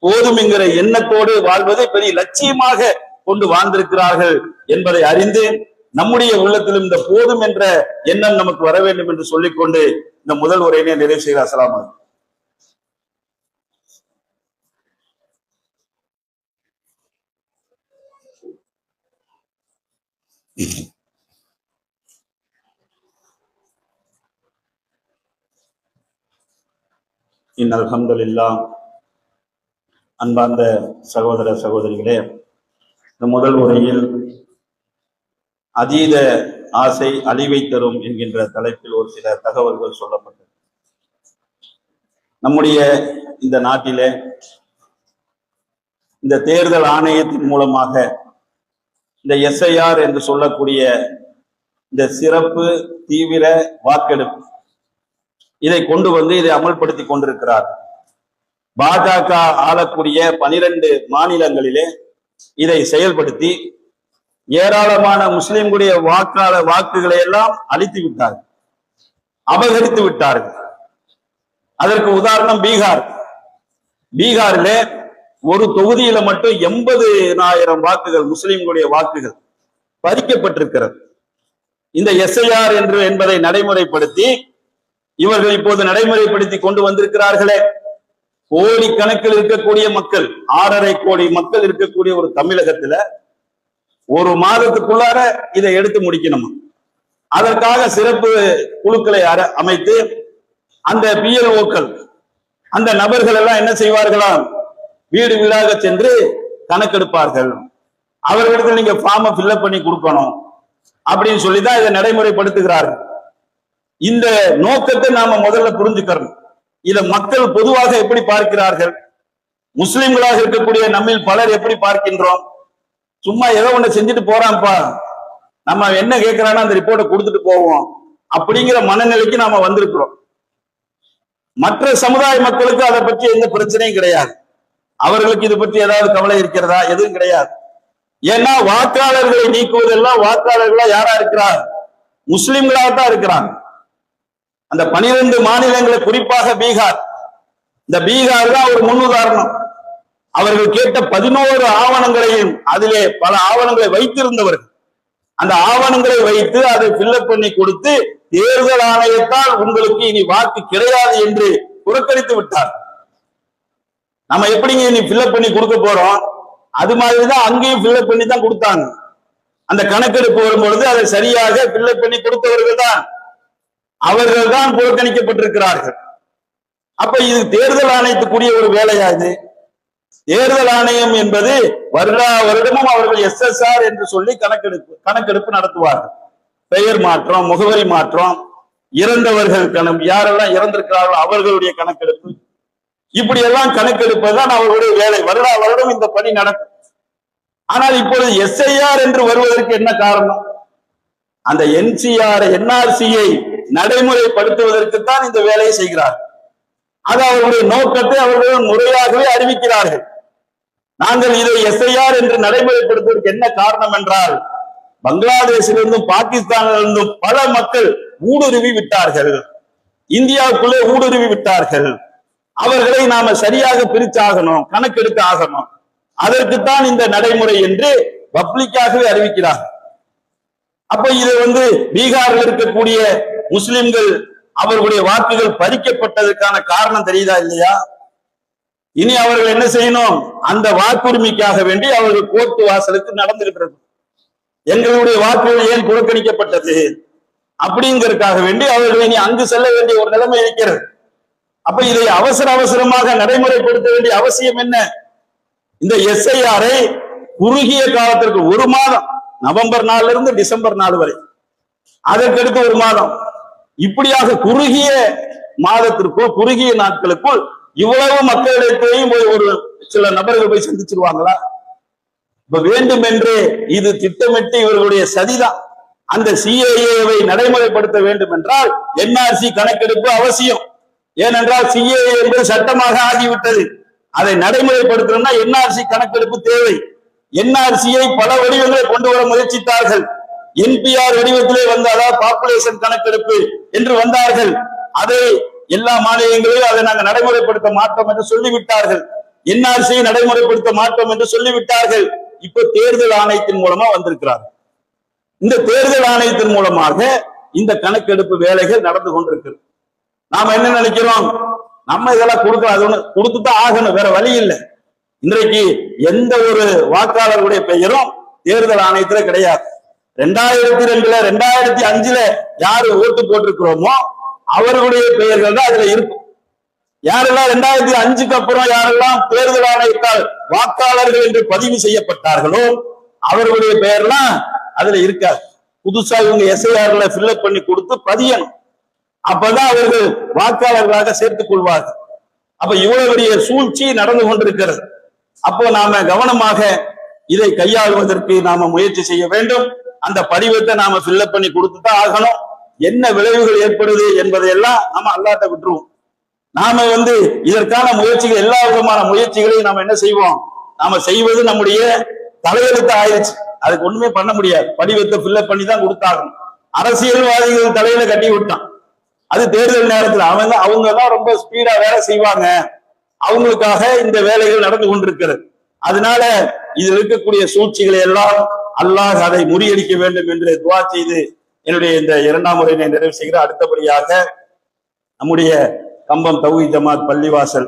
போதும் என்கிற எண்ணத்தோடு வாழ்வதை பெரிய லட்சியமாக கொண்டு வாழ்ந்திருக்கிறார்கள் என்பதை அறிந்து நம்முடைய உள்ளத்திலும் இந்த போதும் என்ற எண்ணம் நமக்கு வர வேண்டும் என்று சொல்லிக்கொண்டு இந்த முதல் உரையினை நிறைவு செய்கிறார். அஸ்ஸலாமு அலைக்கும். அல்ஹம்துலில்லாஹ். அன்பார்ந்த சகோதர சகோதரிகளே, இந்த முதல் உரையில் அதீத ஆசை அழிவை தரும் என்கின்ற தலைப்பில் ஒரு சில தகவல்கள் சொல்லப்பட்டது. நம்முடைய இந்த நாட்டிலே இந்த தேர்தல் ஆணையத்தின் மூலமாக இந்த எஸ்ஐஆர் என்று சொல்லக்கூடிய இந்த சிறப்பு தீவிர வாக்கெடுப்பு இதை கொண்டு வந்து இதை அமல்படுத்தி கொண்டிருக்கிறார். பாஜக ஆளக்கூடிய 12 மாநிலங்களிலே இதை செயல்படுத்தி ஏராளமான முஸ்லிம்களுடைய வாக்குகளை எல்லாம் அழித்து விட்டார்கள், அபகரித்து விட்டார்கள். அதற்கு உதாரணம் பீகார். பீகாரிலே ஒரு தொகுதியில மட்டும் 80,000 வாக்குகள், முஸ்லிம்களுடைய வாக்குகள் பறிக்கப்பட்டிருக்கிறது. இந்த எஸ்ஐஆர் என்று என்பதை நடைமுறைப்படுத்தி இவர்கள் இப்போது நடைமுறைப்படுத்தி கொண்டு வந்திருக்கிறார்களே. கோடிக்கணக்கில் இருக்கக்கூடிய மக்கள், 6.5 கோடி மக்கள் இருக்கக்கூடிய ஒரு தமிழகத்துல ஒரு மாதத்துக்குள்ளார இதை எடுத்து முடிக்கணும். அதற்காக சிறப்பு குழுக்களை அமைத்து அந்த பிஎல்ஓக்கள் அந்த நபர்கள் எல்லாம் என்ன செய்வார்களாம், வீடு வீடாக சென்று கணக்கெடுப்பார்கள். அவர்களிடத்தில் நீங்க ஃபார்மை ஃபில்அப் பண்ணி கொடுக்கணும் அப்படின்னு சொல்லிதான் இதை நடைமுறைப்படுத்துகிறார்கள். இந்த நோக்கத்தை நாம முதல்ல புரிஞ்சுக்கிறோம். இத மக்கள் பொதுவாக எப்படி பார்க்கிறார்கள், முஸ்லிம்களாக இருக்கக்கூடிய நம்மில் பலர் எப்படி பார்க்கின்றோம்? சும்மா ஏதோ ஒண்ணு செஞ்சுட்டு போறான்ப்பா, நம்ம என்ன கேட்கிறானோ அந்த ரிப்போர்ட்டை கொடுத்துட்டு போவோம் அப்படிங்கிற மனநிலைக்கு நாம வந்திருக்கிறோம். மற்ற சமுதாய மக்களுக்கு அதை பற்றி எந்த பிரச்சனையும் கிடையாது. அவர்களுக்கு இது பற்றி ஏதாவது கவலை இருக்கிறதா? எதுவும் கிடையாது. ஏன்னா வாக்காளர்களை நீக்குவதெல்லாம் வாக்காளர்களா யாரா இருக்கிறார்? முஸ்லிம்களாக தான் இருக்கிறாங்க. அந்த 12 மாநிலங்களை, குறிப்பாக பீகார், இந்த பீகார் தான் ஒரு முன்னுதாரணம். அவர்கள் கேட்ட 11 ஆவணங்களையும் அதிலே பல ஆவணங்களை வைத்திருந்தவர்கள் அந்த ஆவணங்களை வைத்து அதை ஃபில்அப் பண்ணி கொடுத்து தேர்தல் ஆணையத்தால் உங்களுக்கு இனி வாக்கு கிடையாது என்று புறக்கணித்து விட்டார். நம்ம எப்படிங்க இனி ஃபில்அப் பண்ணி கொடுக்க போறோம்? அது மாதிரிதான் அங்கேயும் ஃபில்அப் பண்ணி தான் கொடுத்தாங்க. அந்த கணக்கெடுப்பு வரும்பொழுது அதை சரியாக ஃபில்அப் பண்ணி கொடுத்தவர்கள் தான், அவர்கள் தான் புறக்கணிக்கப்பட்டிருக்கிறார்கள். அப்ப இது தேர்தல் ஆணையத்துக்குரிய ஒரு வேலையா? இது தேர்தல் ஆணையம் என்பது வருடமும் அவர்கள் SSR என்று சொல்லி கணக்கெடுப்பு நடத்துவார்கள். பெயர் மாற்றம், முகவரி மாற்றம், இறந்தவர்கள் யாரெல்லாம் இறந்திருக்கிறார்களோ அவர்களுடைய கணக்கெடுப்பு, இப்படி எல்லாம் கணக்கெடுப்பதுதான் அவர்களுடைய வேலை. வருடம் இந்த பணி நடக்கும். ஆனால் இப்பொழுது SIR என்று வருவதற்கு என்ன காரணம்? அந்த NRCயை நடைமுறைப்படுத்துவதற்குத்தான் இந்த வேலையை செய்கிறார்கள். அது அவர்களுடைய நோக்கத்தை அவர்கள் முறையாகவே அறிவிக்கிறார்கள். நாங்கள் இதை SIR என்று நடைமுறைப்படுத்துவதற்கு என்ன காரணம் என்றால், பங்களாதேஷிலிருந்தும் பாகிஸ்தானிலிருந்தும் பல மக்கள் ஊடுருவி விட்டார்கள், இந்தியாவுக்குள்ளே ஊடுருவி விட்டார்கள். அவர்களை நாம சரியாக பிரிச்சாகணும், கணக்கெடுக்க ஆகணும். அதற்குத்தான் இந்த நடைமுறை என்று பப்ளிக்காகவே அறிவிக்கிறார். அப்ப இது பீகாரில் இருக்கக்கூடிய முஸ்லிம்கள் அவர்களுடைய வாக்குகள் பறிக்கப்பட்டதற்கான காரணம் தெரியுதா இல்லையா? இனி அவர்கள் என்ன செய்யணும்? அந்த வாக்குரிமைக்காக வேண்டி அவர்கள் கோர்ட்டு வாசலுக்கு நடந்துகிட்டு எங்களுடைய வாக்குகள் ஏன் புறக்கணிக்கப்பட்டது அப்படிங்கிறதுக்காக வேண்டி அவர்கள் இனி அங்கு செல்ல வேண்டிய ஒரு நிலைமை இருக்கிறது. அப்ப இதை அவசரமாக நடைமுறைப்படுத்த வேண்டிய அவசியம் என்ன? இந்த எஸ்ஐஆரை குறுகிய காலத்திற்கு 1 மாதம், நவம்பர் 4 இருந்து டிசம்பர் 4 வரை, அதற்கடுத்து 1 மாதம், இப்படியாக குறுகிய மாதத்திற்குள் குறுகிய நாட்களுக்குள் இவ்வளவு மக்களிடத்தையும் ஒரு சில நபர்கள் போய் சந்திச்சிருவாங்களா? இப்ப வேண்டும் என்று இது திட்டமிட்டு இவர்களுடைய சதிதான். அந்த சிஏஏவை நடைமுறைப்படுத்த வேண்டும் என்றால் என்ஆர்சி கணக்கெடுப்பு அவசியம். ஏனென்றால் சிஏஏ என்பது சட்டமாக ஆகிவிட்டது. அதை நடைமுறைப்படுத்தணும்னா என்ஆர்சி கணக்கெடுப்பு தேவை. என்ஆர்சியை பல வடிவங்களை கொண்டு வர முயற்சித்தார்கள். என்பிஆர் வடிவத்திலே வந்தால் பாப்புலேஷன் கணக்கெடுப்பு என்று வந்தார்கள். அதை எல்லா மாநிலங்களிலும் அதை நாங்கள் நடைமுறைப்படுத்த மாட்டோம் என்று சொல்லிவிட்டார்கள். என்ஆர்சியை நடைமுறைப்படுத்த மாட்டோம் என்று சொல்லிவிட்டார்கள். இப்ப தேர்தல் ஆணையத்தின் மூலமா வந்திருக்கிறார்கள். இந்த தேர்தல் ஆணையத்தின் மூலமாக இந்த கணக்கெடுப்பு வேலைகள் நடந்து கொண்டிருக்கிறது. நாம என்ன நினைக்கிறோம்? நம்ம இதெல்லாம் கொடுக்கலாம், அது ஒண்ணு கொடுத்துதான் ஆகணும், வேற வழி இல்லை. இன்றைக்கு எந்த ஒரு வாக்காளர்களுடைய பெயரும் தேர்தல் ஆணையத்துல கிடையாது. 2002 2005 யாரு ஓட்டு போட்டிருக்கிறோமோ அவர்களுடைய பெயர்கள் தான் அதுல இருக்கும். யாரெல்லாம் 2005க்கு அப்புறம் யாரெல்லாம் தேர்தல் ஆணையத்தால் வாக்காளர்கள் என்று பதிவு செய்யப்பட்டார்களோ அவர்களுடைய பெயர்லாம் அதுல இருக்காது. புதுசா இவங்க எஸ்ஐஆர்ல ஃபில்அப் பண்ணி கொடுத்து பதியணும். அப்பதான் அவர்கள் வாக்காளர்களாக சேர்த்துக் கொள்வார்கள். அப்ப இவ்வளவு பெரிய சூழ்ச்சி நடந்து கொண்டிருக்கிறது. அப்போ நாம கவனமாக இதை கையாளுவதற்கு நாம முயற்சி செய்ய வேண்டும். அந்த படிவத்தை நாம ஃபில்அப் பண்ணி கொடுத்துதான் ஆகணும். என்ன விளைவுகள் ஏற்படுது என்பதையெல்லாம் நம்ம அல்லாட்ட விட்டுருவோம். நாம இதற்கான முயற்சிகள், எல்லா விதமான முயற்சிகளையும் நாம என்ன செய்வோம்? நாம செய்வது நம்முடைய தலையெழுத்து ஆயிடுச்சு. அதுக்கு ஒண்ணுமே பண்ண முடியாது. படிவத்தை ஃபில்அப் பண்ணி தான் கொடுத்தாகணும். அரசியல்வாதிகள் தலையில கட்டி விட்டான். அது தேர்தல் நேரத்தில் அவங்க தான் ரொம்ப ஸ்பீடா வேலை செய்வாங்க. அவங்களுக்காக இந்த வேலைகள் நடந்து கொண்டிருக்கிறது. அதனால இதில் இருக்கக்கூடிய சூழ்ச்சிகளை எல்லாம் அல்லாஹ் அதை முறியடிக்க வேண்டும் என்று துவா செய்து என்னுடைய இந்த 2ஆம் முறையினை நிறைவு செய்கிற. அடுத்தபடியாக நம்முடைய கம்பம் தௌஹீத் ஜமாத் பள்ளிவாசல்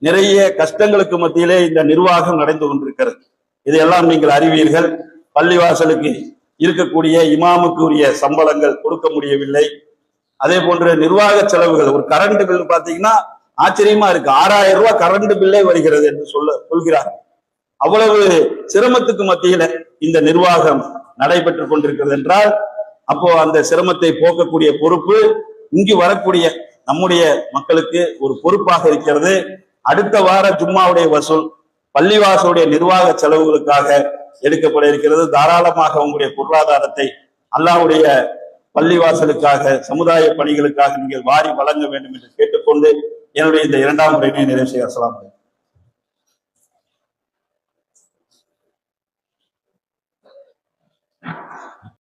நிறைய கஷ்டங்களுக்கு மத்தியிலே இந்த நிர்வாகம் நடந்து கொண்டிருக்கிறது. இதையெல்லாம் நீங்கள் அறிவீர்கள். பள்ளிவாசலுக்கு இருக்கக்கூடிய இமாமுக்கு உரிய சம்பளங்கள் கொடுக்க முடியவில்லை. அதே போன்ற நிர்வாக செலவுகள், ஒரு கரண்ட் பில் பாத்தீங்கன்னா ஆச்சரியமா இருக்கு, 6000 ரூபாய் கரண்ட் பில்லே வருகிறது என்று சொல்கிறார். அவ்வளவு சிரமத்துக்கு மத்தியில இந்த நிர்வாகம் நடைபெற்று கொண்டிருக்கிறது என்றால் அப்போ அந்த சிரமத்தை போக்கக்கூடிய பொறுப்பு இங்கு வரக்கூடிய நம்முடைய மக்களுக்கு ஒரு பொறுப்பாக இருக்கிறது. அடுத்த வார ஜும்மாவுடைய வசூல் பள்ளிவாசலுடைய நிர்வாக செலவுகளுக்காக எடுக்கப்பட இருக்கிறது. தாராளமாக உங்களுடைய பொருளாதாரத்தை அல்லாஹ்வுடைய பள்ளிவாசலுக்காக, சமுதாய பணிகளுக்காக நீங்கள் வாரி வழங்க வேண்டும் என்று கேட்டுக்கொண்டு என்னுடைய இந்த 2ஆம் முறையினை நிறைவு செய்ய. அஸ்ஸலாமு அலைக்கும்.